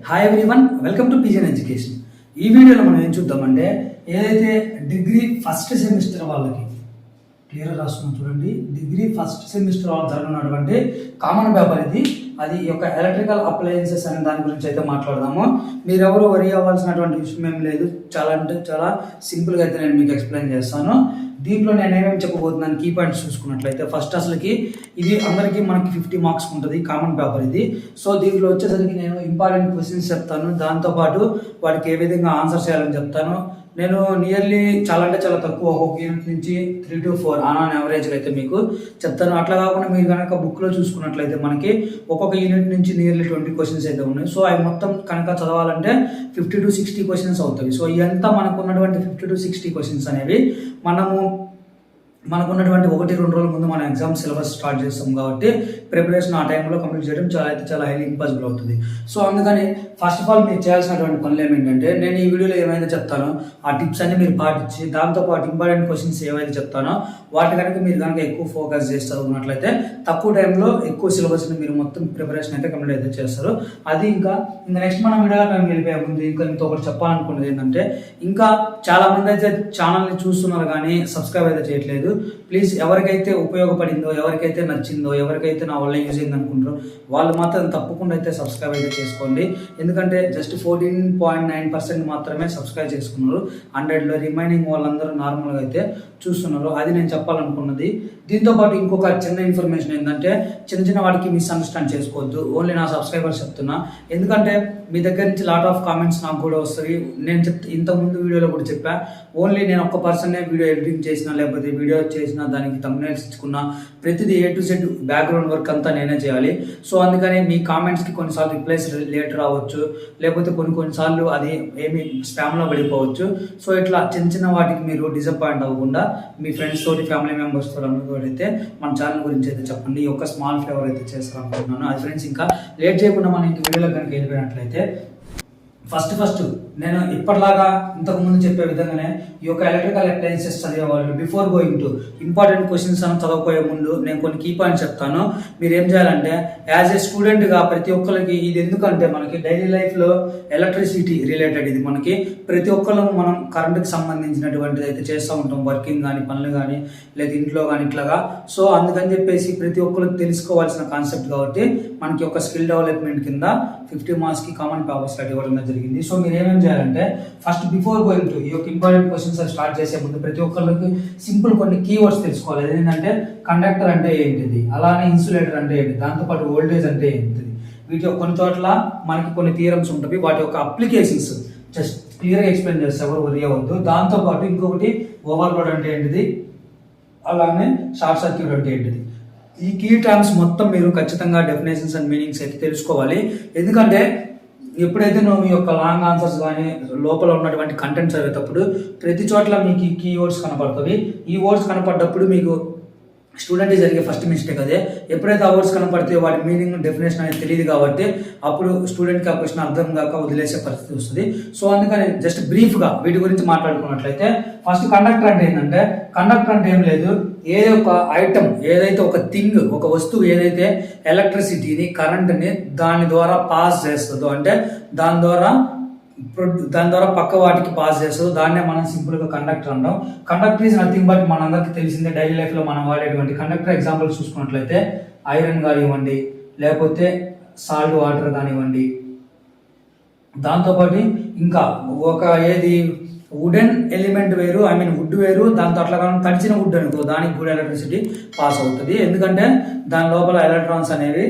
Hi everyone, welcome to PGN education. ఈ వీడియోలో మనం ఏం చూద్దామంటే, ఏదైతే డిగ్రీ ఫస్ట్ సెమిస్టర్ వాళ్ళకి క్లియర్ రాస్తున్నాం చూడండి. డిగ్రీ ఫస్ట్ సెమిస్టర్ వాళ్ళు జరగనున్నటువంటి కామన్ పేపర్ ఇది. అది యొక్క ఎలక్ట్రికల్ అప్లయన్సెస్ అనే దాని గురించి అయితే మాట్లాడదాము. మీరెవరు వరి అవ్వాల్సినటువంటి విషయం ఏం లేదు. చాలా అంటే చాలా సింపుల్గా అయితే నేను మీకు ఎక్స్ప్లెయిన్ చేస్తాను. దీంట్లో నేను ఏమేమి చెప్పబోతున్నాను, కీ పాయింట్స్ చూసుకున్నట్లయితే ఫస్ట్ అసలుకి ఇది అందరికీ మనకి 50 మార్క్స్ ఉంటుంది, కామన్ పేపర్ ఇది. సో దీంట్లో వచ్చేసరికి నేను ఇంపార్టెంట్ క్వశ్చన్స్ చెప్తాను, దాంతోపాటు వాటికి ఏ విధంగా ఆన్సర్ చేయాలని చెప్తాను. నేను నియర్లీ చాలా అంటే చాలా తక్కువ, ఒక్కొక్క యూనిట్ నుంచి 3 to 4 ఆన్ యావరేజ్గా అయితే మీకు చెప్తాను. అట్లా కాకుండా మీరు కనుక బుక్లో చూసుకున్నట్లయితే మనకి ఒక్కొక్క యూనిట్ నుంచి నియర్లీ 20 క్వశ్చన్స్ అయితే ఉన్నాయి. సో అవి మొత్తం కనుక చదవాలంటే 50 to 60 క్వశ్చన్స్ అవుతాయి. సో ఇదంతా మనకు ఉన్నటువంటి 50 to 60 క్వశ్చన్స్ అనేవి మనకున్నటువంటి 1-2 రోజుల ముందు మన ఎగ్జామ్ సిలబస్ స్టార్ట్ చేస్తాం కాబట్టి ప్రిపరేషన్ ఆ టైంలో కంప్లీట్ చేయడం చాలా హైలీ ఇంపాసిబుల్ అవుతుంది. సో అందుకని ఫస్ట్ ఆఫ్ ఆల్ మీరు చేయాల్సినటువంటి పనులు ఏమిటంటే, నేను ఈ వీడియోలో ఏమైతే చెప్తానో ఆ టిప్స్ అన్ని మీరు పాటించి, దాంతోపాటు ఇంపార్టెంట్ క్వశ్చన్స్ ఏవైతే చెప్తానో వాటి కనుక మీరు కనుక ఎక్కువ ఫోకస్ చేసి చదువుకున్నట్లయితే తక్కువ టైంలో ఎక్కువ సిలబస్ని మీరు మొత్తం ప్రిపరేషన్ అయితే కంప్లీట్ అయితే చేస్తారు. అది ఇంకా నెక్స్ట్ మనం వీడియోలో మేము వెళ్ళిపోయే ముందు ఇంకా ఒకటి చెప్పాలనుకున్నది ఏంటంటే, ఇంకా చాలా మంది అయితే ఛానల్ని చూస్తున్నారు కానీ సబ్స్క్రైబ్ అయితే చేయట్లేదు. ప్లీజ్ ఎవరికైతే ఉపయోగపడిందో, ఎవరికైతే నచ్చిందో, ఎవరికైతే నా వల్ల యూజ్ అయింది అనుకుంటారో వాళ్ళు మాత్రం తప్పకుండా అయితే సబ్స్క్రైబ్ అయితే చేసుకోండి. ఎందుకంటే జస్ట్ 14.9% మాత్రమే సబ్స్క్రైబ్ చేసుకున్నారు. 100లో రిమైనింగ్ వాళ్ళందరూ నార్మల్గా అయితే చూస్తున్నారు. అది నేను చెప్పాలనుకున్నది. దీంతోపాటు ఇంకొక చిన్న ఇన్ఫర్మేషన్ ఏంటంటే, చిన్న వాటికి మిస్అండర్స్టాండ్ చేసుకోవద్దు. ఓన్లీ నా సబ్స్క్రైబర్స్ చెప్తున్నా. ఎందుకంటే మీ దగ్గర నుంచి లాట్ ఆఫ్ కామెంట్స్ నాకు కూడా వస్తాయి. నేను ఇంతకుముందు వీడియోలో కూడా చెప్పా, ఓన్లీ నేను ఒక్క పర్సన్నే వీడియో ఎడిటింగ్ చేసినా, లేకపోతే వీడియో చేసినా, దానికి థంబ్నెయిల్స్ ఇచ్చుకున్నా, ప్రతిదీ A to Z background work అంతా నేనే చేయాలి. సో అందుకని మీ కామెంట్స్కి కొన్నిసార్లు రిప్లైస్ లేట్ రావచ్చు, లేకపోతే కొన్నిసార్లు అది ఏమి స్పామ్లో పడిపోవచ్చు. సో ఇట్లా చిన్న వాటికి మీరు డిసప్పాయింట్ అవ్వకుండా మీ ఫ్రెండ్స్ తోటి, ఫ్యామిలీ మెంబర్స్ తోటి అందరితో అయితే మన ఛానల్ గురించి అయితే చెప్పండి. ఈ యొక్క స్మాల్ ఫేవర్ అయితే చేస్తారనుకుంటున్నాను. అది ఫ్రెండ్స్, ఇంకా లేట్ చేయకుండా మనం ఇంక వీడియోలో కనుక వెళ్ళిపోయినట్లయితే ఫస్ట్ నేను ఇప్పటిలాగా ఇంతకుముందు చెప్పే విధంగానే ఈ యొక్క ఎలక్ట్రికల్ అప్లయన్సెస్ చదివేవాళ్ళు before going to important questions అని చదవకపోయే ముందు నేను కొన్ని కీ పాయింట్స్ చెప్తాను. మీరు ఏం చేయాలంటే, యాజ్ ఏ స్టూడెంట్గా ప్రతి ఒక్కరికి ఇది ఎందుకంటే మనకి డైలీ లైఫ్లో ఎలక్ట్రిసిటీ రిలేటెడ్ ఇది మనకి ప్రతి ఒక్కరు మనం కరెంటుకి సంబంధించినటువంటిది అయితే చేస్తూ ఉంటాం, వర్కింగ్ కానీ, పనులు కానీ, లేదా ఇంట్లో కానీ ఇట్లాగా. సో అందుకని చెప్పేసి ప్రతి ఒక్కరికి తెలుసుకోవాల్సిన కాన్సెప్ట్ కాబట్టి మనకి ఒక స్కిల్ డెవలప్మెంట్ కింద 50 మార్క్స్కి కామన్ పేపర్స్ ఇవ్వడం జరిగింది. సో మీరు ఏమేమి చేయాలంటే, ఫస్ట్ బిఫోర్ గోయింగ్ టు ఈ యొక్క ఇంపార్టెంట్ క్వశ్చన్స్ స్టార్ట్ చేసే ముందు ప్రతి ఒక్కరికి సింపుల్ కొన్ని కీవర్డ్స్ తెలుసుకోవాలి. ఏంటంటే, కండక్టర్ అంటే ఏంటిది, అలానే ఇన్సులేటర్ అంటే ఏంటి, దాంతోపాటు వోల్టేజ్ అంటే ఏంటిది. వీటి కొన్ని చోట్ల మనకి కొన్ని థియరమ్స్ ఉంటాయి, వాటి యొక్క అప్లికేషన్స్ జస్ట్ క్లియర్గా ఎక్స్ప్లెయిన్ చేస్తే ఎవరు వరి అవ్వద్దు. దాంతోపాటు ఇంకొకటి ఓవర్లోడ్ అంటే ఏంటిది, అలానే షార్ట్ సర్క్యూట్ అంటే ఏంటిది. ఈ కీ టర్మ్స్ మొత్తం మీరు ఖచ్చితంగా డెఫినేషన్స్ అండ్ మీనింగ్స్ అయితే తెలుసుకోవాలి. ఎందుకంటే ఎప్పుడైతే నువ్వు మీ యొక్క లాంగ్ ఆన్సర్స్ కానీ లోపల ఉన్నటువంటి కంటెంట్స్ చదివేటప్పుడు ప్రతి చోట్ల మీకు ఈ కీవర్డ్స్ కనపడుతుంది. ఈ వర్డ్స్ కనపడ్డప్పుడు మీకు స్టూడెంట్ జరిగే ఫస్ట్ మిస్టేక్ అదే. ఎప్పుడైతే ఆ వర్డ్స్ కనపడితే వాటి మీనింగ్, డెఫినేషన్ అనేది తెలియదు కాబట్టి అప్పుడు స్టూడెంట్కి ఆ క్వశ్చన్ అర్థం కాక వదిలేసే పరిస్థితి వస్తుంది. సో అందుకని జస్ట్ బ్రీఫ్గా వీటి గురించి మాట్లాడుకున్నట్లయితే, ఫస్ట్ కండక్టర్ అంటే ఏంటంటే, కండక్టర్ అంటే ఏం లేదు, ఏ ఒక ఐటమ్, ఏదైతే ఒక థింగ్, ఒక వస్తువు ఏదైతే ఎలక్ట్రిసిటీని, కరెంట్ని దాని ద్వారా పాస్ చేస్తుందో, అంటే దాని ద్వారా పక్క వాటికి పాస్ చేస్తుందో దాన్నే మనం సింపుల్గా కండక్టర్ అంటాం. కండక్టర్ ఈజ్ నథింగ్ బట్ మనందరికీ తెలిసిందే, డైలీ లైఫ్లో మనం వాడేటువంటి కండక్టర్ ఎగ్జాంపుల్స్ చూసుకున్నట్లయితే ఐరన్ కానివ్వండి, లేకపోతే సాల్ట్ వాటర్ కానివ్వండి. దాంతోపాటు ఇంకా ఒక ఏది వుడెన్ ఎలిమెంట్ వేరు, వుడ్ వేరు, దాంతో అట్లా కానీ తడిచిన వుడ్ అనుకో, దానికి కూడా ఎలక్ట్రిసిటీ పాస్ అవుతుంది. ఎందుకంటే దాని లోపల ఎలక్ట్రాన్స్ అనేవి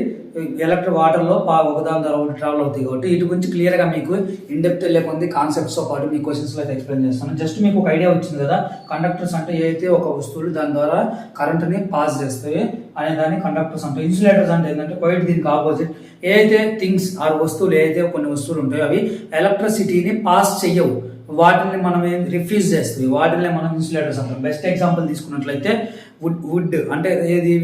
వాటర్లో ఒకదాని ద్వారా ఒకటి ట్రావెల్ అవుతాయి కాబట్టి. వీటి గురించి క్లియర్గా మీకు ఇన్డెప్త్ లేకుంది కాన్సెప్ట్స్తో పాటు మీ క్వశ్చన్స్లో అయితే ఎక్స్ప్లెయిన్ చేస్తాను. జస్ట్ మీకు ఒక ఐడియా వచ్చింది కదా, కండక్టర్స్ అంటే ఏదైతే ఒక వస్తువులు దాని ద్వారా కరెంట్ని పాస్ చేస్తాయి అనే దాన్ని కండక్టర్స్ అంటే. ఇన్సులేటర్స్ అంటే ఏంటంటే క్వైట్ దీనికి ఆపోజిట్. ఏదైతే థింగ్స్ ఆర్ వస్తువులు, ఏదైతే కొన్ని వస్తువులు ఉంటాయో అవి ఎలక్ట్రిసిటీని పాస్ చెయ్యవు, వాటిని మనం రిఫ్యూజ్ చేస్తుంది, వాటిని మనం ఇన్సులేటర్స్ అంటాం. బెస్ట్ ఎగ్జాంపుల్ తీసుకున్నట్లయితే వుడ్ అంటే ఏది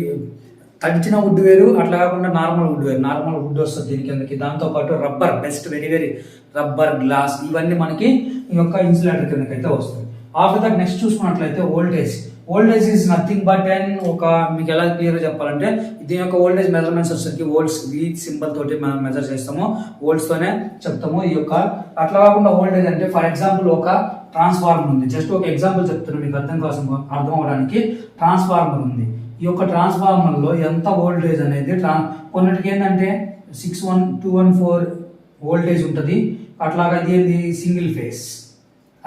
తడిచిన వుడ్ వేరు, అట్లా కాకుండా నార్మల్ వుడ్ వేరు. నార్మల్ వుడ్ వస్తుంది దీని కిందకి. దాంతోపాటు rubber, best very rubber, glass, ఇవన్నీ మనకి ఈ యొక్క ఇన్సులేటర్ కిందకి అయితే వస్తుంది. ఆఫ్టర్ దట్ నెక్స్ట్ చూసుకున్నట్లయితే voltage is nothing but and మీకు ఎలా క్లియర్గా చెప్పాలంటే దీని యొక్క వోల్టేజ్ మెజర్మెంట్స్ వచ్చేసరికి వోల్ట్స్ ఈ సింబల్ తోటి మనం మెజర్ చేస్తాము, వోల్ట్స్ తోనే చెప్తాము. ఈ యొక్క అట్లా కాకుండా వోల్టేజ్ అంటే ఫర్ ఎగ్జాంపుల్ ఒక ట్రాన్స్ఫార్మర్ ఉంది, జస్ట్ ఒక ఎగ్జాంపుల్ చెప్తున్నాను మీకు అర్థం అవడానికి. ట్రాన్స్ఫార్మర్ ఉంది, ఈ యొక్క ట్రాన్స్ఫార్మర్ లో ఎంత వోల్టేజ్ అనేది కొన్నిటికి ఏంటంటే 61214 వోల్టేజ్ ఉంటుంది. అట్లాగా అది సింగిల్ ఫేజ్.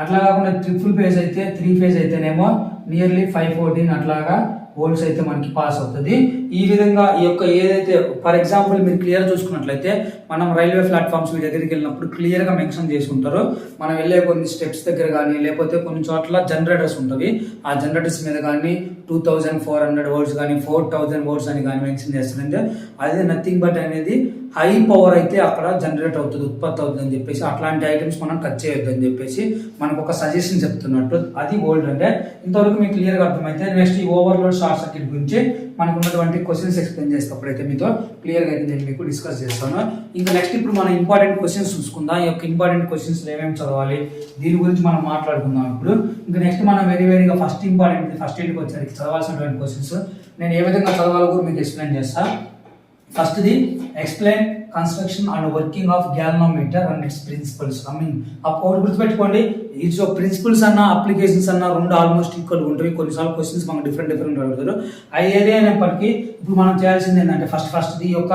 అట్లా కాకుండా ట్రిపుల్ ఫేజ్ అయితే 3 ఫేజ్ అయితేనేమో నియర్లీ 514 అట్లాగా వోల్ట్స్ అయితే మనకి పాస్ అవుతుంది. ఈ విధంగా ఈ యొక్క ఏదైతే ఫర్ ఎగ్జాంపుల్ మీరు క్లియర్ చూసుకున్నట్లయితే మనం రైల్వే ప్లాట్ఫామ్స్ దగ్గరికి వెళ్ళినప్పుడు క్లియర్ గా మెన్షన్ చేసి ఉంటారు. మనం వెళ్ళే కొన్ని స్టెప్స్ దగ్గర కానీ లేకపోతే కొన్ని చోట్ల జనరేటర్స్ ఉంటుంది, ఆ జనరేటర్స్ మీద కానీ 2400 వోల్ట్స్ కానీ 4000 వోల్ట్స్ అని కానీ మెన్షన్ చేస్తుందంటే అదే నథింగ్ బట్ అనేది హై పవర్ అయితే అక్కడ జనరేట్ అవుతుంది, ఉత్పత్తి అవుతుంది అని చెప్పేసి అట్లాంటి ఐటమ్స్ మనం టచ్ చేయొద్దు అని చెప్పేసి మనకు ఒక సజెషన్ చెప్తున్నట్టు అది వోల్ట్ అంటే. ఇంతవరకు మీకు క్లియర్గా అర్థమైతే నెక్స్ట్ ఈ ఓవర్లోడ్ షార్ట్ సర్క్యూట్ గురించి మనకు ఉన్నటువంటి క్వశ్చన్స్ ఎక్స్ప్లెయిన్ చేసేటప్పుడు అయితే మీతో క్లియర్గా అయితే నేను మీకు డిస్కస్ చేస్తాను. ఇంకా నెక్స్ట్ ఇప్పుడు మనం ఇంపార్టెంట్ క్వశ్చన్స్ చూసుకుందాం. ఈ యొక్క ఇంపార్టెంట్ క్వశ్చన్స్ ఏమేమి చదవాలి దీని గురించి మనం మాట్లాడుకుందాం ఇప్పుడు. ఇంకా నెక్స్ట్ మనం వెరీగా ఫస్ట్ ఇంటికి వచ్చేసరికి చదవాల్సినటువంటి క్వశ్చన్స్ నేను ఏ విధంగా చదవాలో కూడా మీకు ఎక్స్ప్లెయిన్ చేస్తాను. First the explain construction and working of galvanometer and its principles. ఒకటి గుర్తుపెట్టుకోండి, ఈచ్ ప్రిన్సిపల్స్ అన్న అప్లికేషన్స్ అన్న రెండు ఆల్మోస్ట్ ఈక్వల్ ఉంటుంది. కొన్నిసార్లు క్వశ్చన్స్ మనకు డిఫరెంట్ అడుగుతారు. అది ఏదైనప్పటికీ ఇప్పుడు మనం చేయాల్సింది ఏంటంటే ఫస్ట్ ఈ యొక్క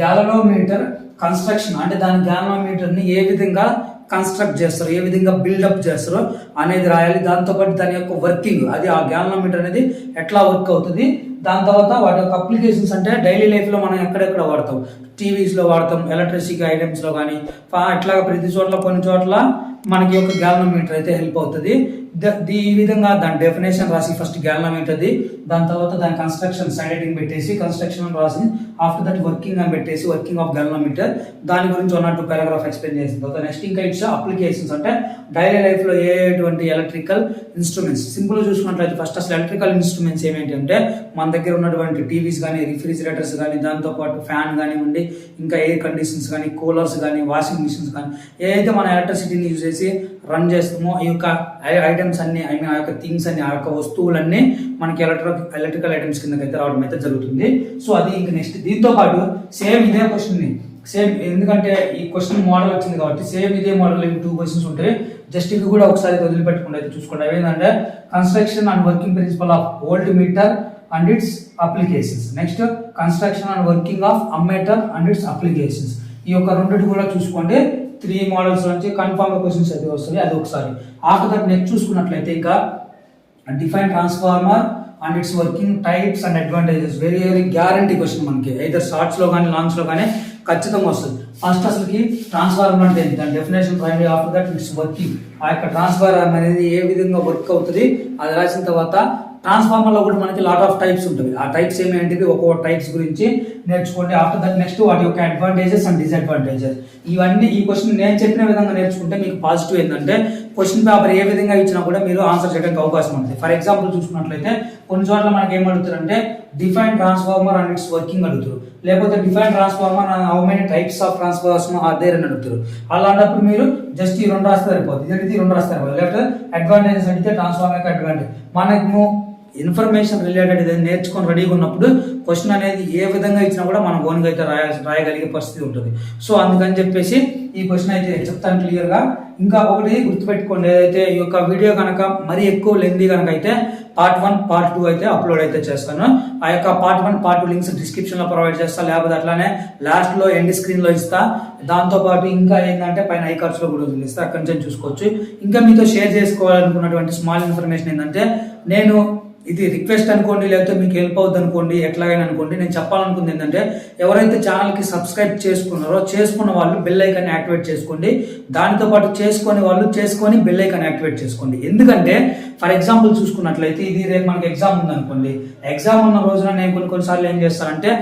గ్యాల్వనోమీటర్ కన్స్ట్రక్షన్ అంటే దాని గ్యాల్వనోమీటర్ ని ఏ విధంగా కన్స్ట్రక్ట్ చేస్తారు, ఏ విధంగా బిల్డప్ చేస్తారు అనేది రాయాలి. దాంతోపాటు దాని యొక్క వర్కింగ్, అది ఆ గ్యాల్వనోమీటర్ అనేది ఎట్లా వర్క్ అవుతుంది. దాని తర్వాత వాటి యొక్క అప్లికేషన్స్ అంటే డైలీ లైఫ్లో మనం ఎక్కడెక్కడ వాడతాం, టీవీస్లో వాడతాం, ఎలక్ట్రిసిటీ ఐటమ్స్లో కానీ ఇట్లా ప్రతి చోట్ల కొన్ని చోట్ల మనకి యొక్క గ్యాల్వనోమీటర్ అయితే హెల్ప్ అవుతుంది. ఈ విధంగా దాని డెఫినేషన్ రాసి ఫస్ట్ గ్యాల్వనోమీటర్ది, దాని తర్వాత దాని కన్స్ట్రక్షన్ సైడ్ హెడ్డింగ్ పెట్టేసి కన్స్ట్రక్షన్ రాసి ఆఫ్టర్ దట్ వర్కింగ్ అని పెట్టేసి వర్కింగ్ ఆఫ్ గ్యాల్వనోమీటర్ దాని గురించి 1 or 2 పారాగ్రాఫ్ ఎక్స్ప్లెయిన్ చేసిన తర్వాత నెక్స్ట్ ఇంకా ఇట్స్ అప్లికేషన్స్ అంటే డైలీ లైఫ్ లో ఏటువంటి ఎలక్ట్రికల్ ఇన్స్ట్రుమెంట్స్. సింపుల్ గా చూసుకున్నట్లయితే ఫస్ట్ అసలు ఎలక్ట్రికల్ ఇన్స్ట్రుమెంట్స్ ఏమేంటి అంటే మన దగ్గర ఉన్నటువంటి టీవీస్ కానీ రిఫ్రిజిరేటర్స్ కానీ దాంతో పాటు ఫ్యాన్ కానివ్వండి, ఇంకా ఎయిర్ కండిషన్స్ కానీ కూలర్స్ కానీ వాషింగ్ మిషన్స్ కానీ ఏదైతే మన ఎలక్ట్రిసిటీని యూజ్ చేసి రన్ చేస్తామో ఈ యొక్క ఐటమ్స్ అన్ని ఆ యొక్క థింగ్స్ అన్ని ఆ యొక్క వస్తువులన్నీ మనకి ఎలక్ట్రికల్ ఐటమ్స్ కిందకైతే రావడం అయితే జరుగుతుంది. సో అది ఇంకా నెక్స్ట్ దీంతో పాటు సేమ్ ఇదే క్వశ్చన్ సేమ్, ఎందుకంటే ఈ క్వశ్చన్ మోడల్ వచ్చింది కాబట్టి సేమ్ ఇదే మోడల్ 2 క్వశ్చన్స్ ఉంటాయి. జస్ట్ ఇవి కూడా ఒకసారి వదిలిపెట్టకుండా అయితే చూసుకోండి. అవి ఏంటంటే construction and working principle of volt meter and its applications. Next construction and working of ammeter and its applications. ఈ యొక్క రెండింటి కూడా చూసుకోండి. 3 మోడల్స్ నుంచి కన్ఫర్మ్ క్వశ్చన్స్ అయితే వస్తుంది. అది ఒకసారి ఆఫ్టర్ దట్ నెక్స్ట్ చూసుకున్నట్లయితే ఇంకా define transformer and its working types and advantages. Very guarantee question మనకి ఐదర్ షార్ట్స్ లో కానీ లాంగ్స్ లో కానీ ఖచ్చితంగా వస్తుంది. ఫస్ట్ అసలుకి ట్రాన్స్ఫార్మర్ అంటే దాని డెఫినేషన్ రాయండి. ఆఫ్టర్ దట్ ఇట్స్ వర్కింగ్, ఆ యొక్క ట్రాన్స్ఫార్మర్ అనేది ఏ విధంగా వర్క్ అవుతుంది అది రాసిన తర్వాత ట్రాన్స్ఫార్మర్ లో కూడా మనకి లాట్ ఆఫ్ టైప్స్ ఉంటుంది. ఆ టైప్స్ ఏమేంటివి ఒక్కొక్క టైప్స్ గురించి నేర్చుకోండి. ఆఫ్టర్ దట్ నెక్స్ట్ వాటి యొక్క అడ్వాంటేజెస్ అండ్ డిసడ్వాంటేజెస్ ఇవన్నీ ఈ క్వశ్చన్ నేను చెప్పిన విధంగా నేర్చుకుంటే మీకు పాజిటివ్ ఏంటంటే క్వశ్చన్ పేపర్ ఏ విధంగా ఇచ్చినా కూడా మీరు ఆన్సర్ చేయడానికి అవకాశం ఉంటుంది. ఫర్ ఎగ్జాంపుల్ చూసుకున్నట్లయితే కొన్ని చోట్ల మనకి ఏం అడుగుతారంటే define transformer and its working అడుగుతారు, లేకపోతే define transformer and how many types of transformers are there అని అడుగుతారు. అలాంటప్పుడు మీరు జస్ట్ ఈ 2 రాస్తే సరిపోతుంది, ఇదైతే 2 రాస్తే సరిపోతుంది. లేకపోతే అడ్వాంటేజెస్ అడిగితే ట్రాన్స్ఫార్మర్ అడ్వాంటేజ్ మనకు ఇన్ఫర్మేషన్ రిలేటెడ్ ఏదైనా నేర్చుకొని రెడీగా ఉన్నప్పుడు క్వశ్చన్ అనేది ఏ విధంగా ఇచ్చినా కూడా మనం ఓన్గా అయితే రాయగలిగే పరిస్థితి ఉంటుంది. సో అందుకని చెప్పేసి ఈ క్వశ్చన్ అయితే చెప్తాను క్లియర్గా. ఇంకా ఒకటి గుర్తుపెట్టుకోండి, ఏదైతే ఈ యొక్క వీడియో కనుక మరీ ఎక్కువ లెంతీ కనుక అయితే పార్ట్ 1 పార్ట్ 2 అయితే అప్లోడ్ అయితే చేస్తాను. ఆ యొక్క పార్ట్ 1 పార్ట్ 2 లింక్స్ డిస్క్రిప్షన్ లో ప్రొవైడ్ చేస్తా, లేకపోతే అట్లానే లాస్ట్ లో ఎండ్ స్క్రీన్ లో ఇస్తా. దాంతో పాటు ఇంకా ఏంటంటే పైన ఐ కార్డ్స్ లో కూడా వదిలిస్తా, అక్కడి నుంచి చూసుకోవచ్చు. ఇంకా మీతో షేర్ చేసుకోవాలనుకున్నటువంటి స్మాల్ ఇన్ఫర్మేషన్ ఏంటంటే నేను ఇది రిక్వెస్ట్ అనుకోండి, లేకపోతే మీకు హెల్ప్ అవుతుంది అనుకోండి, ఎట్లాగైనా అనుకోండి. నేను చెప్పాలనుకుంది ఏంటంటే ఎవరైతే ఛానల్కి సబ్స్క్రైబ్ చేసుకున్నారో చేసుకున్న వాళ్ళు బెల్ ఐకాన్ యాక్టివేట్ చేసుకోండి. దానితో పాటు చేసుకునే వాళ్ళు చేసుకొని బెల్ ఐకాన్ యాక్టివేట్ చేసుకోండి. ఎందుకంటే ఫర్ ఎగ్జాంపుల్ చూసుకున్నట్లయితే ఇది రేపు మనకి ఎగ్జామ్ ఉంది అనుకోండి, ఎగ్జామ్ ఉన్న రోజున నేను కొన్నిసార్లు ఏం చేస్తానంటే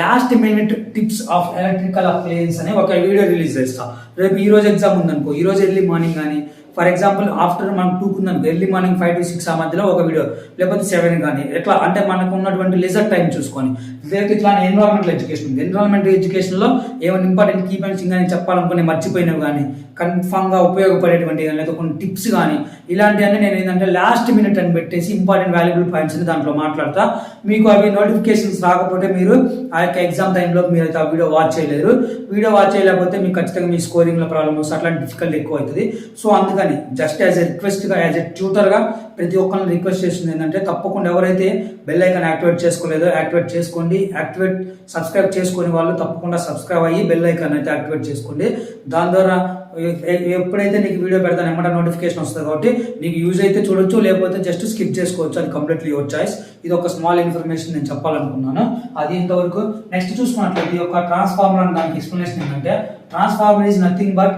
last minute tips of electrical appliances అని ఒక వీడియో రిలీజ్ చేస్తా. రేపు ఈ రోజు ఎగ్జామ్ ఉందనుకో, ఈ రోజు ఎర్లీ మార్నింగ్ కానీ ఫర్ ఎగ్జాంపుల్ ఆఫ్టర్ మనం 2 ఉందనుకో ఎర్లీ మార్నింగ్ 5 to 6 ఆ మధ్యలో ఒక వీడియో, లేకపోతే 7 కానీ ఎట్లా అంటే మనకు ఉన్నటువంటి లిజర్ టైం చూసుకొని. లేకపోతే ఇట్లా ఎన్విరాన్మెంటల్ ఎడ్యుకేషన్ ఉంది, ఎన్విరాన్మెంటల్ ఎడ్యుకేషన్లో ఏమైనా ఇంపార్టెంట్ కీ పాయింట్స్ కానీ చెప్పాలనుకుని మర్చిపోయినవి కానీ కన్ఫామ్గా ఉపయోగపడేటువంటి కానీ లేదా కొన్ని టిప్స్ కానీ ఇలాంటివన్నీ నేను ఏంటంటే లాస్ట్ మినిట్ అని పెట్టేసి ఇంపార్టెంట్ వాల్యుబుల్ పాయింట్స్ అని దాంట్లో మాట్లాడతా. మీకు అవి నోటిఫికేషన్స్ రాకపోతే మీరు ఆ యొక్క ఎగ్జామ్ టైంలో మీరు అయితే ఆ వీడియో వాచ్ చేయలేరు. వీడియో వాచ్ చేయలేకపోతే మీకు ఖచ్చితంగా మీ స్కోరింగ్లో ప్రాబ్లమ్స్ అట్లాంటి డిఫికల్ట్ ఎక్కువ అవుతుంది. సో అందుకని జస్ట్ యాజ్ ఎ రిక్వెస్ట్గా, యాజ్ ఎ ట్యూటర్గా ప్రతి ఒక్కరిని రిక్వెస్ట్ చేస్తుంది ఏంటంటే తప్పకుండా ఎవరైతే బెల్ ఐకాన్ యాక్టివేట్ చేసుకోలేదో యాక్టివేట్ చేసుకోండి. సబ్స్క్రైబ్ చేసుకునే వాళ్ళు తప్పకుండా సబ్స్క్రైబ్ అయ్యి బెల్ ఐకాన్ అయితే యాక్టివేట్ చేసుకోండి. దాని ద్వారా ఎప్పుడైతే నీకు వీడియో పెడతాను ఏమంటే నోటిఫికేషన్ వస్తుంది కాబట్టి నీకు యూజ్ అయితే చూడొచ్చు, లేకపోతే జస్ట్ స్కిప్ చేసుకోవచ్చు. అది కంప్లీట్లీ యువర్ చాయిస్. ఇది ఒక స్మాల్ ఇన్ఫర్మేషన్ నేను చెప్పాలనుకున్నాను. అది ఇంతవరకు. నెక్స్ట్ చూసుకున్నట్లయితే ఈ యొక్క ట్రాన్స్ఫార్మర్ అని దానికి ఎక్స్ప్లెనేషన్ ఏంటంటే ట్రాన్స్ఫార్మర్ ఈజ్ నథింగ్ బట్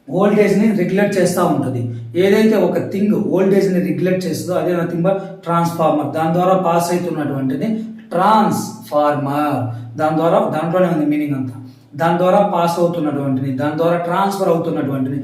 వోల్టేజ్ని రెగ్యులేట్ చేస్తూ ఉంటుంది. ఏదైతే ఒక థింగ్ వోల్టేజ్ని రెగ్యులేట్ చేస్తుందో అదే నథింగ్ బట్ ట్రాన్స్ఫార్మర్. దాని ద్వారా పాస్ అవుతున్నటువంటిది ట్రాన్స్ఫార్మర్. దాంట్లోనే ఉంది మీనింగ్ అంతా. దాని ద్వారా పాస్ అవుతున్నటువంటిది, దాని ద్వారా ట్రాన్స్ఫర్ అవుతున్నటువంటిది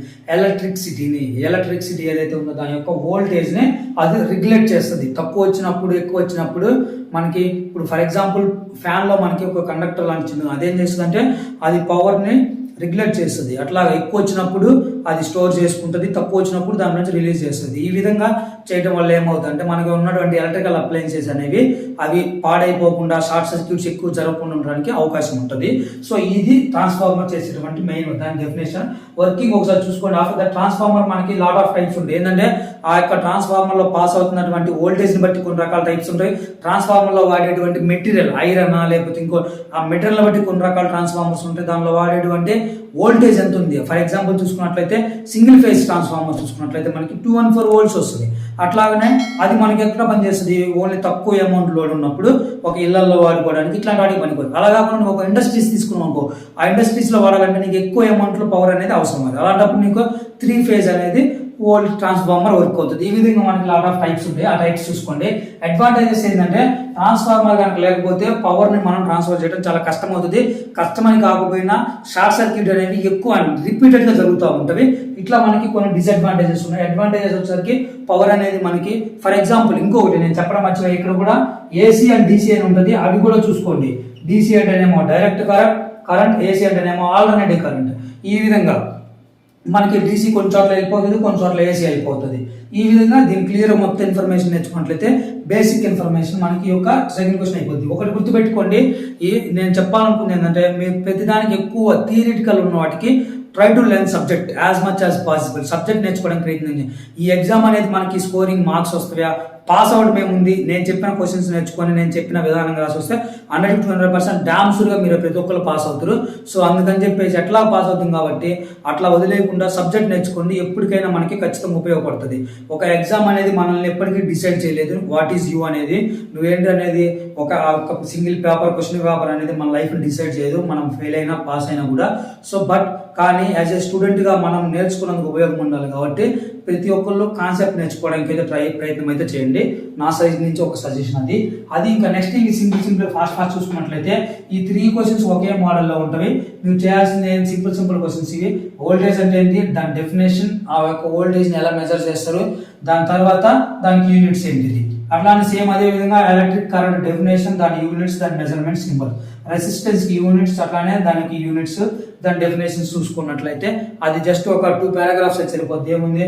ఎలక్ట్రిసిటీ ఏదైతే ఉందో దాని యొక్క వోల్టేజ్ని అది రెగ్యులేట్ చేస్తుంది. తక్కువ వచ్చినప్పుడు ఎక్కువ వచ్చినప్పుడు మనకి ఇప్పుడు ఫర్ ఎగ్జాంపుల్ ఫ్యాన్లో మనకి ఒక కండక్టర్ లాంటి అదేం చేస్తుంది అంటే అది పవర్ని రెగ్యులేట్ చేస్తుంది. అట్లాగా ఎక్కువ వచ్చినప్పుడు అది స్టోర్ చేసుకుంటుంది, తక్కువ వచ్చినప్పుడు దాని నుంచి రిలీజ్ చేస్తుంది. ఈ విధంగా చేయడం వల్ల ఏమవుతుంది అంటే మనకు ఉన్నటువంటి ఎలక్ట్రికల్ అప్లయన్సెస్ అనేవి అవి పాడైపోకుండా షార్ట్ సర్క్యూట్స్ ఎక్కువ జరగకుండా ఉండడానికి అవకాశం ఉంటుంది. సో ఇది ట్రాన్స్ఫార్మర్ చేసేటువంటి మెయిన్ దాని డెఫినేషన్. వర్కింగ్ ఒకసారి చూసుకోండి. ఆఫ్టర్ ద ట్రాన్స్ఫార్మర్ మనకి లాట్ ఆఫ్ టైప్స్ ఉంటాయి. ఏంటంటే ఆ యొక్క ట్రాన్స్ఫార్మర్ లో పాస్ అవుతున్నటువంటి వోల్టేజ్ని బట్టి కొన్ని రకాల టైప్స్ ఉంటాయి. ట్రాన్స్ఫార్మర్ లో వాడేటువంటి మెటీరియల్ ఐరన్ లేకపోతే ఇంకో ఆ మెటీరియల్ బట్టి కొన్ని రకాల ట్రాన్స్ఫార్మర్స్ ఉంటాయి. దానిలో వాడేటువంటి వోల్టేజ్ ఎంత ఉంది. ఫర్ ఎగ్జాంపుల్ చూసుకున్నట్లయితే సింగిల్ ఫేజ్ ట్రాన్స్ఫార్మర్ చూసుకున్నట్లయితే మనకి 214 volts వస్తుంది. అట్లాగనే అది మనకి ఎక్కడ పనిచేస్తుంది, ఓన్లీ తక్కువ అమౌంట్ లోడ్ ఉన్నప్పుడు ఒక ఇళ్లలో వాడుకోవడానికి ఇట్లాంటి వాటికి పనిపోదు. అలా కాకుండా ఒక ఇండస్ట్రీస్ తీసుకున్నాం అనుకో, ఆ ఇండస్ట్రీస్ లో వాడాలంటే నీకు ఎక్కువ అమౌంట్ లో పవర్ అనేది అవసరం. అది అలాంటప్పుడు నీకు 3 phase అనేది ఓల్డ్ ట్రాన్స్ఫార్మర్ వర్క్ అవుతుంది. ఈ విధంగా మనకి లాట్ ఆఫ్ టైప్స్ ఉంటాయి. ఆ టైప్స్ చూసుకోండి. అడ్వాంటేజెస్ ఏంటంటే ట్రాన్స్ఫార్మర్ కనుక లేకపోతే పవర్ ని మనం ట్రాన్స్ఫర్ చేయడం చాలా కష్టం అవుతుంది. కష్టమని కాకపోయినా షార్ట్ సర్క్యూట్ అనేవి ఎక్కువ రిపీటెడ్ గా జరుగుతూ ఉంటవి. ఇట్లా మనకి కొన్ని డిసడ్వాంటేజెస్ ఉన్నాయి. అడ్వాంటేజెస్ వచ్చేసరికి పవర్ అనేది మనకి ఫర్ ఎగ్జాంపుల్ ఇంకొకటి నేను చెప్పడం మర్చిపోయి, ఇక్కడ కూడా ఏసీ అండ్ డీసీ అని ఉంటుంది. అవి కూడా చూసుకోండి. డీసీ అంటేనేమో డైరెక్ట్ కరెంట్, ఏసీ అంటేనేమో ఆల్టర్నేటివ్ కరెంట్. ఈ విధంగా మనకి డీసీ కొన్ని చోట్ల వెళ్ళిపోతుంది, కొన్ని చోట్ల ఏసీ అయిపోతుంది. ఈ విధంగా దీని క్లియర్ మొత్తం ఇన్ఫర్మేషన్ నేర్చుకున్నట్లయితే బేసిక్ ఇన్ఫర్మేషన్ మనకి ఒక సెకండ్ క్వశ్చన్ అయిపోతుంది. ఒకటి గుర్తుపెట్టుకోండి, నేను చెప్పాలనుకుంది ఏంటంటే మీరు ప్రతిదానికి ఎక్కువ థియరిటికల్ ఉన్న వాటికి try to learn subject as much as possible. Subject నేర్చుకోవడానికి ప్రయత్నించండి. ఈ ఎగ్జామ్ అనేది మనకి స్కోరింగ్ మార్క్స్ వస్తాయా, పాస్ అవడం ఏముంది, నేను చెప్పిన క్వశ్చన్స్ నేర్చుకొని నేను చెప్పిన విధానంగా రాసి వస్తే 100-200% డామ్ షూర్గా మీరు ప్రతి ఒక్కరు పాస్ అవుతారు. సో అందుకని చెప్పేసి ఎట్లా పాస్ అవుతుంది కాబట్టి అట్లా వదిలేయకుండా సబ్జెక్ట్ నేర్చుకోండి. ఎప్పటికైనా మనకి ఖచ్చితంగా ఉపయోగపడుతుంది. ఒక ఎగ్జామ్ అనేది మనల్ని ఎప్పటికీ డిసైడ్ చేయలేదు. వాట్ ఈజ్ యూ అనేది, నువ్వేంటి అనేది ఒక సింగిల్ పేపర్ క్వశ్చన్ పేపర్ అనేది మన లైఫ్ని డిసైడ్ చేయదు. మనం ఫెయిల్ అయినా పాస్ అయినా కూడా. సో కానీ యాజ్ ఏ స్టూడెంట్గా మనం నేర్చుకున్నందుకు ఉపయోగం ఉండాలి కాబట్టి ప్రతి ఒక్కళ్ళు కాన్సెప్ట్ నేర్చుకోవడానికి అయితే ప్రయత్నం అయితే చేయండి. నా సైజ్ నుంచి ఒక సజెషన్ అది ఇంకా నెక్స్ట్ ఇంక సింపుల్ ఫాస్ట్ చూసుకున్నట్లయితే ఈ 3 questions ఒకే మోడల్లో ఉంటాయి. మీరు చేయాల్సింది ఏంటి, సింపుల్ క్వశ్చన్స్ ఇవి. వోల్టేజ్ అంటే ఏంటి, దాని డెఫినేషన్, ఆ యొక్క వోల్టేజ్ని ఎలా మెజర్ చేస్తారు, దాని తర్వాత దానికి యూనిట్స్ ఏంటిది, అట్లానే సేమ్ అదే విధంగా ఎలక్ట్రిక్ కరెంట్ డెఫినేషన్, దాని యూనిట్స్, దాని మెజర్మెంట్ సింబల్, రెసిస్టెన్స్ కి యూనిట్స్, అట్లానే దానికి యూనిట్స్, దాని డెఫినేషన్స్ చూసుకున్నట్లయితే అది జస్ట్ ఒక 2 paragraphs అయితే సరిపోద్ది. ఏముంది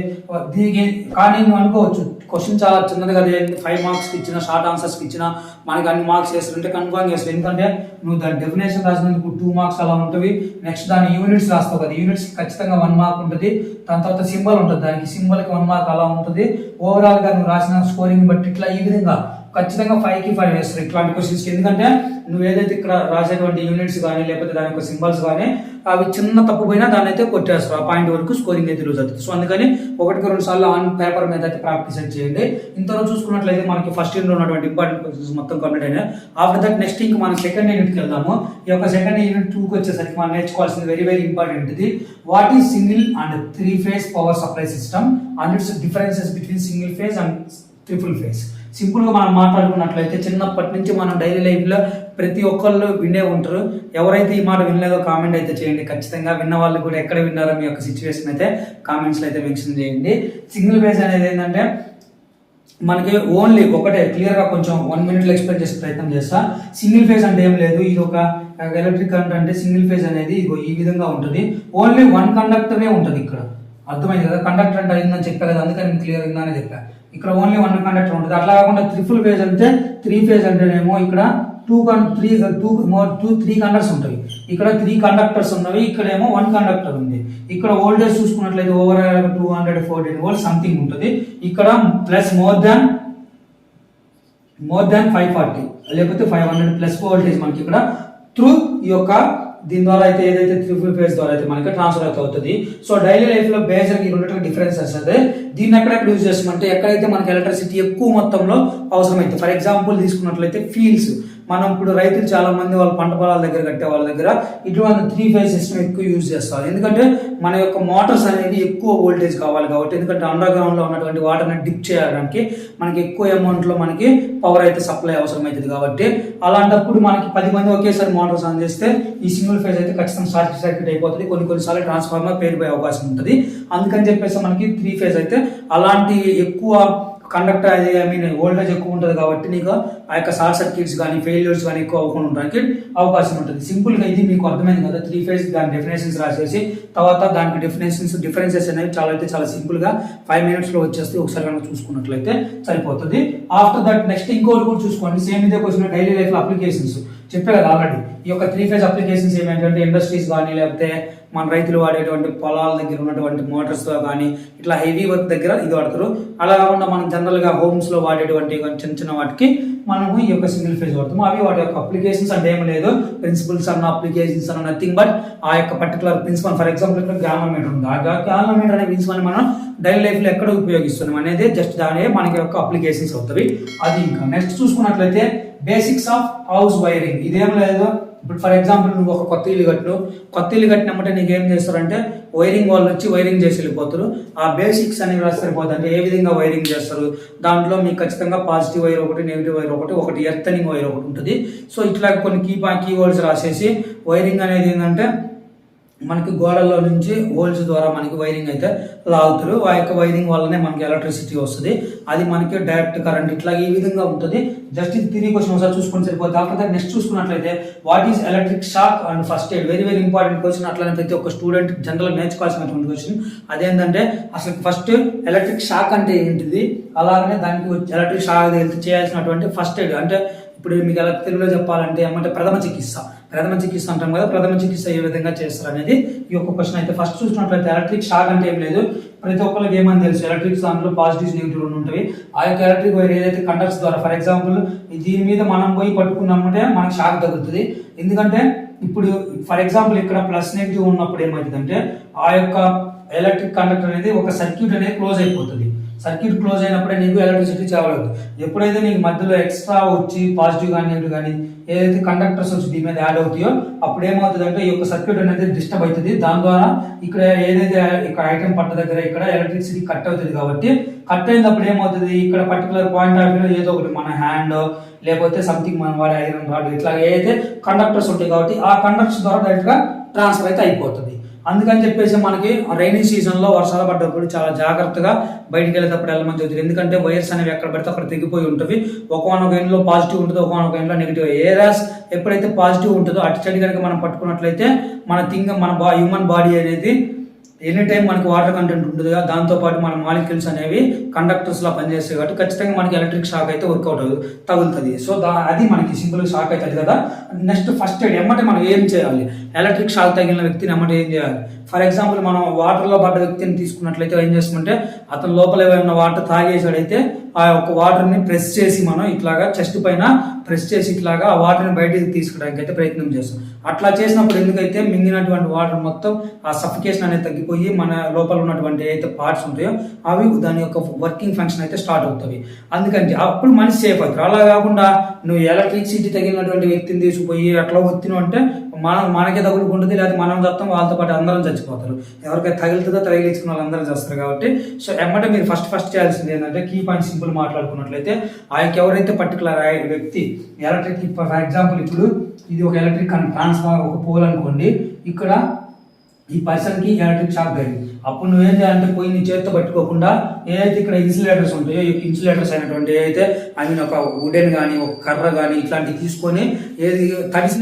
దీనికి. కానీ నువ్వు అనుకోవచ్చు క్వశ్చన్ చాలా చిన్నది కదా, 5 marks ఇచ్చిన షార్ట్ ఆన్సర్స్ ఇచ్చిన మనకి అన్ని మార్క్స్ వేస్తుంటే కన్ఫర్మ్ చేస్తారు. ఎందుకంటే నువ్వు దాని డెఫినేషన్ రాసినందుకు 2 marks అలా ఉంటుంది. నెక్స్ట్ దాని యూనిట్స్ రాస్తావు కదా, యూనిట్స్ ఖచ్చితంగా 1 mark ఉంటుంది. దాని తర్వాత సింబల్ ఉంటుంది, దానికి సింబల్కి 1 mark అలా ఉంటుంది. ఓవరాల్ గా నువ్వు రాసిన స్కోరింగ్ బట్టి ఇట్లా ఈ విధంగా ఖచ్చితంగా 5కి 5 వేస్తారు ఇట్లాంటి క్వశ్చన్స్. ఎందుకంటే నువ్వు ఏదైతే ఇక్కడ రాసేటువంటి యూనిట్స్ కానీ లేకపోతే దాని యొక్క సింబల్స్ కానీ అవి చిన్న తప్పు పోయినా దాన్ని అయితే కొట్టేస్తారు. ఆ పాయింట్ వరకు స్కోరింగ్ అయితే లూజ్ అవుతుంది. సో అందుకని 1-2 సార్లు ఆన్ పేపర్ మీద అయితే ప్రాక్టీస్ అయితే చేయండి. ఇంతలో చూసుకున్నట్లయితే మనకి ఫస్ట్ యూనిట్ ఉన్నటువంటి ఇంపార్టెంట్ క్వశ్చన్స్ మొత్తం కంప్లీట్ అయినాయి. ఆఫ్టర్ దట్ నెక్స్ట్ ఇంక మనం సెకండ్ యూనిట్కి వెళ్దాము. ఈ యొక్క సెకండ్ యూనిట్ 2కి వచ్చేసరికి మనం నేర్చుకోవాల్సింది వెరీ ఇంపార్టెంట్ ఇది. What is single and 3 phase power supply system and it's differences between single phase and triple phase. Simple గా మనం మాట్లాడుకున్నట్లయితే చిన్నప్పటి నుంచి మనం డైలీ లైఫ్ లో ప్రతి ఒక్కళ్ళు వినే ఉంటారు. ఎవరైతే ఈ మాట వినలేదో కామెంట్ అయితే చేయండి. ఖచ్చితంగా విన్న వాళ్ళు కూడా ఎక్కడ విన్నారో మీ యొక్క సిచ్యువేషన్ అయితే కామెంట్స్ లో అయితే మెన్షన్ చేయండి. సింగిల్ ఫేజ్ అనేది ఏంటంటే మనకి ఓన్లీ ఒకటే క్లియర్ గా కొంచెం 1 minute ఎక్స్ప్లెయిన్ చేసే ప్రయత్నం చేస్తా. సింగిల్ ఫేజ్ అంటే ఏం లేదు, ఇది ఒక ఎలక్ట్రిక్ కరెంట్ అంటే సింగిల్ ఫేజ్ అనేది ఈ విధంగా ఉంటుంది. ఓన్లీ 1 conductor ఉంటుంది ఇక్కడ. అర్థమైంది కదా, కండక్టర్ అంటే అయిందని చెప్పా కదా, అందుకని నేను క్లియర్ అయిందని చెప్పా. ఇక్కడ ఓన్లీ 1 కండక్టర్ ఉంటుంది. అట్లా కాకుండా ట్రిపుల్ ఫేజ్ అంటే 3 ఫేజ్ అంటేనేమో ఇక్కడ 3 కండక్టర్స్ ఉంటాయి. ఇక్కడ 3 కండక్టర్స్ ఉన్నవి, ఇక్కడేమో 1 కండక్టర్ ఉంది. ఇక్కడ వోల్టేజ్ చూసుకున్నట్లయితే ఓవర్ 214 వోల్ట్ సంథింగ్ ఉంటుంది. ఇక్కడ ప్లస్ మోర్ దాన్ 540 లేకపోతే 500 ప్లస్ వోల్టేజ్ మనకి ఇక్కడ త్రూ ఈ యొక్క దీని ద్వారా అయితే ఏదైతే త్రిపుల్ ఫేజ్ ద్వారా అయితే మనకి ట్రాన్స్ఫర్ అయితే అవుతుంది. సో డైలీ లైఫ్ లో బేసిక్ ఈ రెండింటికి డిఫరెన్సెస్ అదే. దీన్ని ఎక్కడెక్కడ యూజ్ చేస్తామంటే ఎక్కడైతే మనకి ఎలక్ట్రిసిటీ ఎక్కువ మొత్తంలో అవసరమైతే, ఫర్ ఎగ్జాంపుల్ తీసుకున్నట్లయితే ఫీల్డ్స్, మనం ఇప్పుడు రైతులు చాలా మంది వాళ్ళ పంట పొలాల దగ్గర కట్టే వాళ్ళ దగ్గర ఇటువంటి 3 ఫేజ్ సిస్టమ్ ఎక్కువ యూజ్ చేస్తారు. ఎందుకంటే మన యొక్క మోటార్స్ అనేవి ఎక్కువ వోల్టేజ్ కావాలి కాబట్టి, ఎందుకంటే అండర్ గ్రౌండ్ లో ఉన్నటువంటి వాటర్ని డిప్ చేయడానికి మనకి ఎక్కువ అమౌంట్ లో మనకి పవర్ అయితే సప్లై అవసరం అవుతుంది. కాబట్టి అలాంటప్పుడు మనకి 10 మంది ఒకేసారి మోటార్స్ ఆన్ చేస్తే ఈ సింగిల్ ఫేజ్ అయితే ఖచ్చితంగా షార్ట్ సర్క్యూట్ అయిపోతుంది. కొన్నిసార్లు ట్రాన్స్ఫార్మర్ పేరుపోయే అవకాశం ఉంటుంది. అందుకని చెప్పేసి మనకి 3 ఫేజ్ అయితే అలాంటి ఎక్కువ కండక్టర్ అది వోల్టేజ్ ఎక్కువ ఉంటుంది కాబట్టి నీకు ఆ యొక్క షార్ట్ సర్క్యూట్స్ కానీ ఫెయిల్యూర్స్ కానీ ఎక్కువ అవ్వకుండా ఉండడానికి అవకాశం ఉంటుంది. సింపుల్గా ఇది మీకు అర్థమైంది కదా, 3 ఫేజ్ దాని డెఫినేషన్స్ రాసేసి తర్వాత దానికి డిఫరెన్సెస్ అనేవి చాలా సింపుల్గా 5 minutes లో వచ్చేస్తే ఒకసారి కనుక చూసుకున్నట్లయితే సరిపోతుంది. ఆఫ్టర్ దట్ నెక్స్ట్ ఇంకోటి కూడా చూసుకోండి, సేమ్ ఇదే క్వశ్చన్ డైలీ లైఫ్ లో అప్లికేషన్స్ చెప్పే కదా ఆల్రెడీ. ఈ యొక్క 3 ఫేజ్ అప్లికేషన్స్ ఏమేంటంటే ఇండస్ట్రీస్ కానీ లేకపోతే మన రైతులు వాడేటువంటి పొలాల దగ్గర ఉన్నటువంటి మోటార్స్ తో కానీ ఇట్లా హెవీ వర్క్ దగ్గర ఇది వాడతారు. అలా కాకుండా మనం జనరల్ గా హోమ్స్ లో వాడేటువంటి చిన్న వాటికి మనము ఈ యొక్క సింగిల్ ఫేజ్ వాడతాము. అవి వాటి యొక్క అప్లికేషన్స్ అంటే ఏం లేదు, ప్రిన్సిపల్స్ అన్న అప్లికేషన్స్ అన్న నథింగ్ బట్ ఆ యొక్క పర్టికులర్ ప్రిన్సిపల్. ఫర్ ఎగ్జాంపుల్ ఇక్కడ గ్యాల్వనోమీటర్ ఉంది, ఆ గ్యాల్వనోమీటర్ అనే ప్రిన్సిపల్ మనం డైలీ లైఫ్ లో ఎక్కడ ఉపయోగిస్తున్నాం అనేది జస్ట్ దాని మనకి యొక్క అప్లికేషన్స్ అవుతాయి. అది ఇంకా నెక్స్ట్ చూసుకున్నట్లయితే బేసిక్స్ ఆఫ్ హౌస్ వైరింగ్. ఇదేం లేదు, ఇప్పుడు ఫర్ ఎగ్జాంపుల్ నువ్వు ఒక కొత్త ఇల్లు కట్టినప్పుడు నీకు ఏం చేస్తారంటే వైరింగ్ వాళ్ళు వచ్చి వైరింగ్ చేసి వెళ్ళిపోతారు. ఆ బేసిక్స్ అనేవి రాసి సరిపోతుంది. అంటే ఏ విధంగా వైరింగ్ చేస్తారు, దాంట్లో మీకు ఖచ్చితంగా పాజిటివ్ వైర్ ఒకటి, నెగిటివ్ వైర్ ఒకటి ఎర్తనింగ్ వైర్ ఒకటి ఉంటుంది. సో ఇట్లా కొన్ని కీవర్డ్స్ రాసేసి వైరింగ్ అనేది ఏంటంటే మనకి గోడల్లో నుంచి హోల్స్ ద్వారా మనకి వైరింగ్ అయితే లాగుతారు. ఆ యొక్క వైరింగ్ వల్లనే మనకి ఎలక్ట్రిసిటీ వస్తుంది. అది మనకి డైరెక్ట్ కరెంట్ ఇట్లా ఈ విధంగా ఉంటుంది. జస్ట్ ఇది 3 క్వశ్చన్ ఒకసారి చూసుకొని సరిపోతుంది. ఆఫ్టర్ నెక్స్ట్ చూసుకున్నట్లయితే what is electric shock and first aid, very important question. అట్లనే ప్రతి ఒక్క స్టూడెంట్ జనరల్ నేర్చుకోవాల్సినటువంటి క్వశ్చన్. అదేంటంటే అసలు ఫస్ట్ ఎలక్ట్రిక్ షాక్ అంటే ఏంటిది, అలాగనే దానికి ఎలక్ట్రిక్ షాక్ చేయాల్సినటువంటి ఫస్ట్ ఎయిడ్ అంటే ఇప్పుడు మీకు ఎలా తెలుగులో చెప్పాలంటే ఏమంటే ప్రథమ చికిత్స అంటాం కదా, ప్రథమ చికిత్స ఏ విధంగా చేస్తారు అనేది ఈ యొక్క క్వశ్చన్. అయితే ఫస్ట్ చూసినట్లయితే ఎలక్ట్రిక్ షాక్ అంటే ఏం లేదు, ప్రతి ఒక్కరికి ఏమని తెలుసు, ఎలక్ట్రిక్ దాంట్లో పాజిటివ్స్ నెగిటివ్ ఉంటాయి. ఆ యొక్క ఎలక్ట్రిక్ వైర్ ఏదైతే కండక్ట్స్ ద్వారా ఫర్ ఎగ్జాంపుల్ దీని మీద మనం పోయి పట్టుకున్నామంటే మనకి షాక్ తగ్గుతుంది. ఎందుకంటే ఇప్పుడు ఫర్ ఎగ్జాంపుల్ ఇక్కడ ప్లస్ నెగిటివ్ ఉన్నప్పుడు ఏమవుతుందంటే ఆ యొక్క ఎలక్ట్రిక్ కండక్టర్ అనేది ఒక సర్క్యూట్ అనేది క్లోజ్ అయిపోతుంది. సర్క్యూట్ క్లోజ్ అయినప్పుడే నీకు ఎలక్ట్రిసిటీ చాలదు. ఎప్పుడైతే నీకు మధ్యలో ఎక్స్ట్రా వచ్చి పాజిటివ్ కానీ నెగిటివ్ కానీ ఏదైతే కండక్టర్స్ వచ్చి దీని మీద యాడ్ అవుతాయో అప్పుడు ఏమవుతుంది అంటే ఈ యొక్క సర్క్యూట్ అనేది డిస్టర్బ్ అవుతుంది. దాని ద్వారా ఇక్కడ ఏదైతే ఇక్కడ ఐటమ్ పట్ట దగ్గర ఇక్కడ ఎలక్ట్రిసిటీ కట్ అవుతుంది. కాబట్టి కట్ అయినప్పుడు ఏమవుతుంది, ఇక్కడ పర్టికులర్ పాయింట్ ఆఫ్ వ్యూ ఏదో ఒకటి మన హ్యాండ్ లేకపోతే సంథింగ్ మనం వాడే ఐరన్ రాడ్ ఇట్లా ఏదైతే కండక్టర్స్ ఉంటాయి కాబట్టి ఆ కండక్టర్స్ ద్వారా డైరెక్ట్ గా ట్రాన్స్ఫర్ అయితే అయిపోతుంది. అందుకని చెప్పేసి మనకి రైనీ సీజన్ లో వర్షాలు పడ్డప్పుడు చాలా జాగ్రత్తగా బయటికి వెళ్ళేటప్పుడు వెళ్ళమని చెబుతుంది. ఎందుకంటే వైర్స్ అనేవి ఎక్కడ పడితే అక్కడ తెగిపోయి ఉంటుంది. ఒకనొక ఎండ్లో పాజిటివ్ ఉంటుంది, ఒకనొక ఎండ్లో నెగిటివ్. ఏరాస్ ఎప్పుడైతే పాజిటివ్ ఉంటుందో అటు సైడ్ కనుక మనం పట్టుకున్నట్లయితే మన హ్యూమన్ బాడీ అనేది ఎనీ టైం మనకి వాటర్ కంటెంట్ ఉంటుంది కదా, దాంతోపాటు మన మాలిక్యూల్స్ అనేవి కండక్టర్స్ లా పనిచేస్తాయి కాబట్టి ఖచ్చితంగా మనకి ఎలక్ట్రిక్ షాక్ అయితే వర్కౌట్ తగులుతుంది. సో అది మనకి సింపుల్ షాక్ అవుతుంది కదా. నెక్స్ట్ ఫస్ట్ ఎయిడ్ ఎమ్మటే మనం ఏం చేయాలి, ఎలక్ట్రిక్ షాక్ తగిలిన వ్యక్తిని ఎమ్మటే ఏం చేయాలి. ఫర్ ఎగ్జాంపుల్ మనం వాటర్లో పడ్డ వ్యక్తిని తీసుకున్నట్లయితే ఏం చేస్తామంటే అతను లోపల ఏమైనా వాటర్ తాగేసాడైతే ఆ యొక్క వాటర్ని ప్రెస్ చేసి మనం ఇట్లాగా చెస్ట్ పైన ప్రెస్ చేసి ఇట్లాగా ఆ వాటర్ని బయటకు తీసుకోవడానికి అయితే ప్రయత్నం చేస్తాం. అట్లా చేసినప్పుడు ఎందుకైతే మింగినటువంటి వాటర్ మొత్తం ఆ సఫికేషన్ అనేది తగ్గిపోయి మన లోపల ఉన్నటువంటి ఏదైతే పార్ట్స్ ఉంటాయో అవి దాని యొక్క వర్కింగ్ ఫంక్షన్ అయితే స్టార్ట్ అవుతుంది. అందుకని అప్పుడు మనిషి సేఫ్ అవుతారు. అలా కాకుండా నువ్వు ఎలక్ట్రిసిటీ తగిలినటువంటి వ్యక్తిని తీసుకుపోయి అట్లా ఒత్తిను అంటే మనకే తగులుకుంటుంది, లేదా మనం చస్తాం, వాళ్ళతో పాటు అందరం చచ్చిపోతారు. ఎవరికైతే తగులుతుందో తగిలించుకున్న వాళ్ళు అందరం చేస్తారు. కాబట్టి సో ఎమ్మటే మీరు ఫస్ట్ చేయాల్సింది ఏంటంటే కీ పాయింట్ సింపుల్ మాట్లాడుకున్నట్లయితే ఆ యొక్క ఎవరైతే పర్టికులర్ వ్యక్తి ఎలక్ట్రిక్ ఫర్ ఎగ్జాంపుల్ ఇప్పుడు ఇది ఒక ఎలక్ట్రిక్ ట్రాన్స్ఫార్మర్ ఒక పోల్ అనుకోండి, ఇక్కడ ఈ పర్సన్ కి ఎలక్ట్రిక్ షాక్ జరిగింది. అప్పుడు నువ్వేం చేయాలంటే పోయి నీ చేతితో పట్టుకోకుండా ఏదైతే ఇక్కడ ఇన్సులేటర్స్ ఉంటాయో ఇన్సులేటర్స్ అయినటువంటి ఏదైతే ఐ మీన్ ఒక వుడెన్ కానీ ఒక కర్ర కానీ ఇట్లాంటివి తీసుకొని ఏది తడిసి